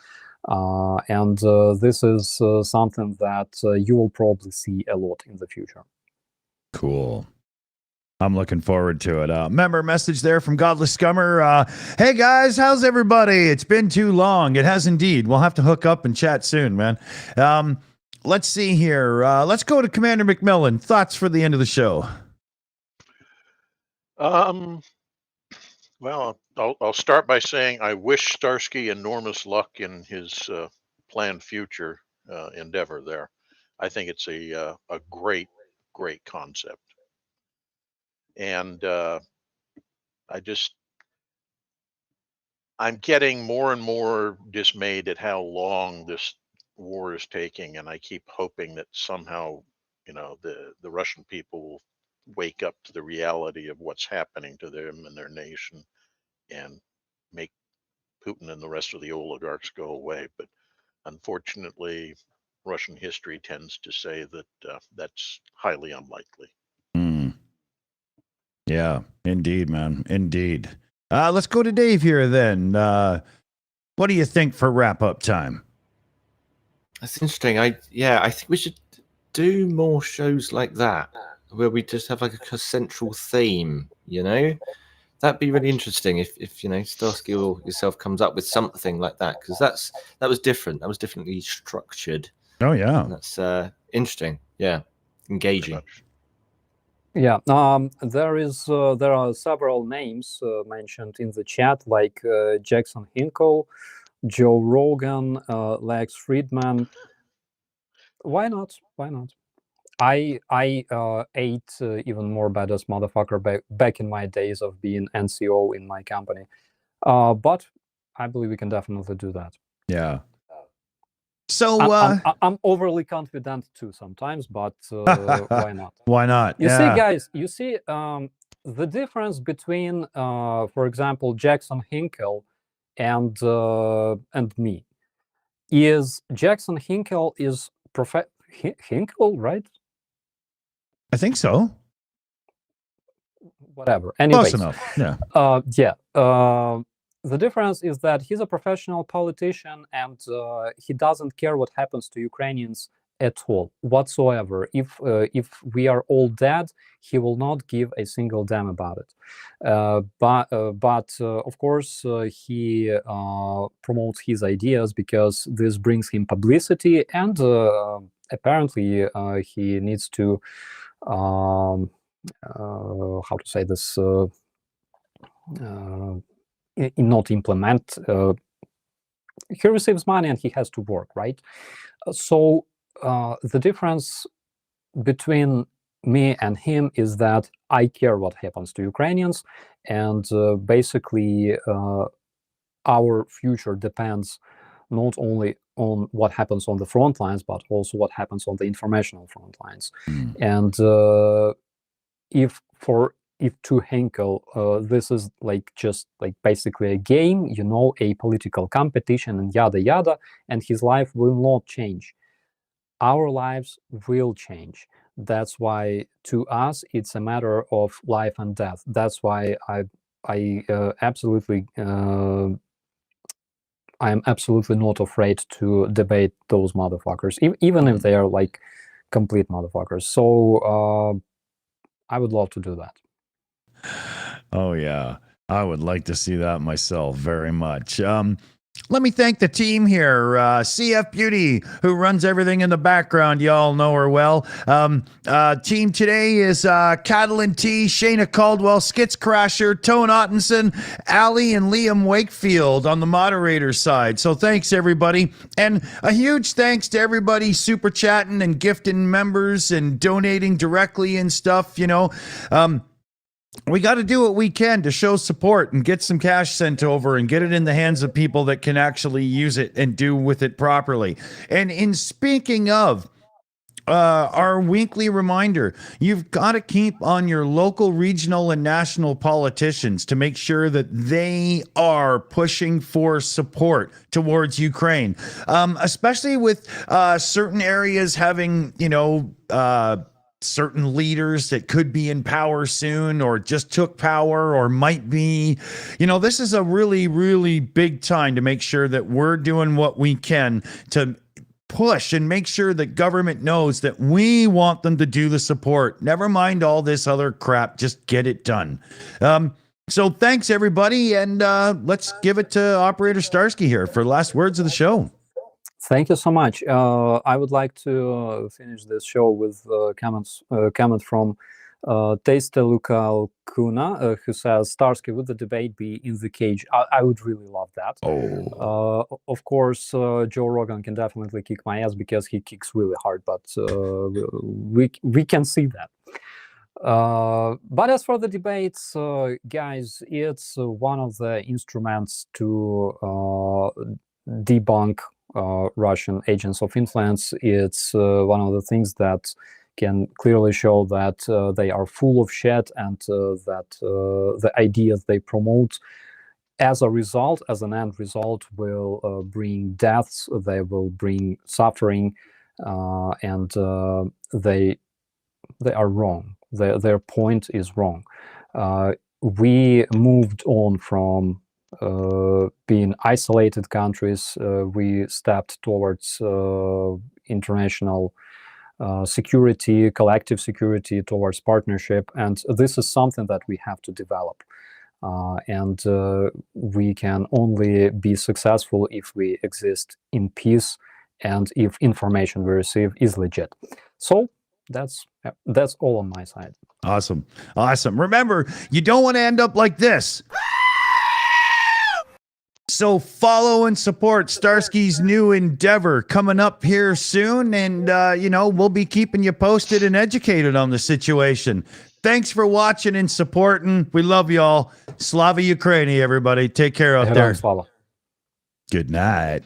And this is something that you will probably see a lot in the future. Cool. I'm looking forward to it. Member message there from Godless Scummer. Hey guys, how's everybody? It's been too long. It has indeed. We'll have to hook up and chat soon, man. Let's see here. Let's go to Commander McMillan. Thoughts for the end of the show? Well, I'll start by saying I wish Starsky enormous luck in his planned future endeavor there. I think it's a great concept. And I'm getting more and more dismayed at how long this war is taking, and I keep hoping that somehow, the Russian people will wake up to the reality of what's happening to them and their nation, and make Putin and the rest of the oligarchs go away. But unfortunately, Russian history tends to say that that's highly unlikely. Yeah, indeed, man. Indeed. Let's go to Dave here then. What do you think for wrap-up time? That's interesting. I think we should do more shows like that, where we just have like a central theme. That'd be really interesting if Starsky or yourself comes up with something like that, because that was different. That was differently structured. Oh yeah, And that's interesting. Yeah, engaging. Yeah, there are several names mentioned in the chat, like Jackson Hinkle, Joe Rogan, Lex Friedman. Why not? Why not? I ate even more badass motherfucker back in my days of being NCO in my company. But I believe we can definitely do that. yeah. So I'm overly confident too sometimes, but why not? Why not? You see, guys, the difference between, for example, Jackson Hinkle and me is Jackson Hinkle is Hinkle, right? I think so. Whatever. Anyways, close enough. Yeah. The difference is that he's a professional politician, and he doesn't care what happens to Ukrainians at all whatsoever. If we are all dead, he will not give a single damn about it. But of course, he promotes his ideas because this brings him publicity, and apparently he needs to how to say this, not implement. He receives money and he has to work, right? So the difference between me and him is that I care what happens to Ukrainians, and basically our future depends not only on what happens on the front lines, but also what happens on the informational front lines. And if to Henkel, this is just basically a game, a political competition and yada yada, and his life will not change. Our lives will change. That's why to us it's a matter of life and death. That's why I absolutely I am absolutely not afraid to debate those motherfuckers, even if they are complete motherfuckers. So I would love to do that. Oh yeah, I would like to see that myself very much. Let me thank the team here. CF Beauty, who runs everything in the background. Y'all know her well. Team today is Catalin T, Shayna Caldwell, Skits Crasher, Tone Ottenson, Ali, and Liam Wakefield on the moderator side. So thanks, everybody. And a huge thanks to everybody super chatting and gifting members and donating directly and stuff, we got to do what we can to show support and get some cash sent over and get it in the hands of people that can actually use it and do with it properly. And in speaking of our weekly reminder, you've got to keep on your local, regional, and national politicians to make sure that they are pushing for support towards Ukraine, especially with certain areas having, certain leaders that could be in power soon or just took power or might be. This is a really, really big time to make sure that we're doing what we can to push and make sure that government knows that we want them to do the support. Never mind all this other crap. Just get it done. So thanks, everybody. And let's give it to Operator Starsky here for last words of the show. Thank you so much. I would like to finish this show with comment from Luca Kuna, who says, Starsky, would the debate be in the cage? I would really love that. Of course, Joe Rogan can definitely kick my ass because he kicks really hard, but we can see that. But as for the debates, guys, it's one of the instruments to debunk Russian agents of influence. It's one of the things that can clearly show that they are full of shit, and that the ideas they promote as an end result will bring deaths, they will bring suffering, and they are wrong. Their point is wrong. we moved on from being isolated countries. We stepped towards international security, collective security, towards partnership, and this is something that we have to develop. And we can only be successful if we exist in peace and if information we receive is legit. So that's all on my side. Awesome. Remember, you don't want to end up like this. So follow and support Starsky's new endeavor coming up here soon. And, we'll be keeping you posted and educated on the situation. Thanks for watching and supporting. We love y'all. Slava Ukraini, everybody. Take care out there. Slava. Good night.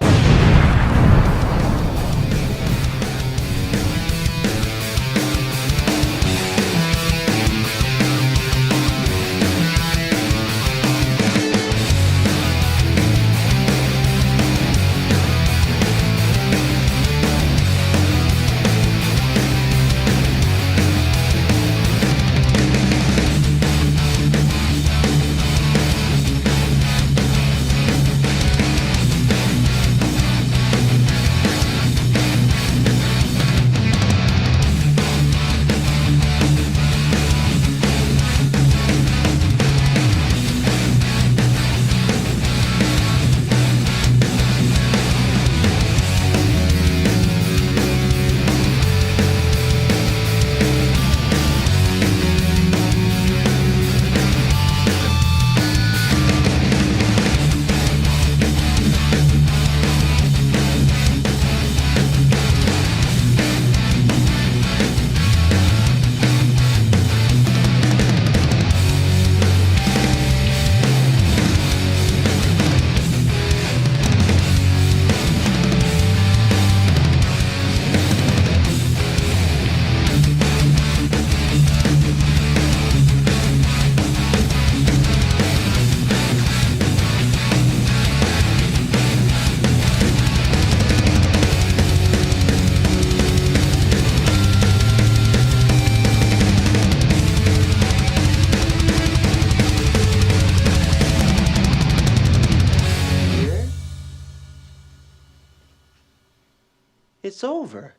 It's over.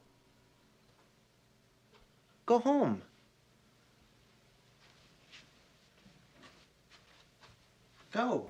Go home. Go.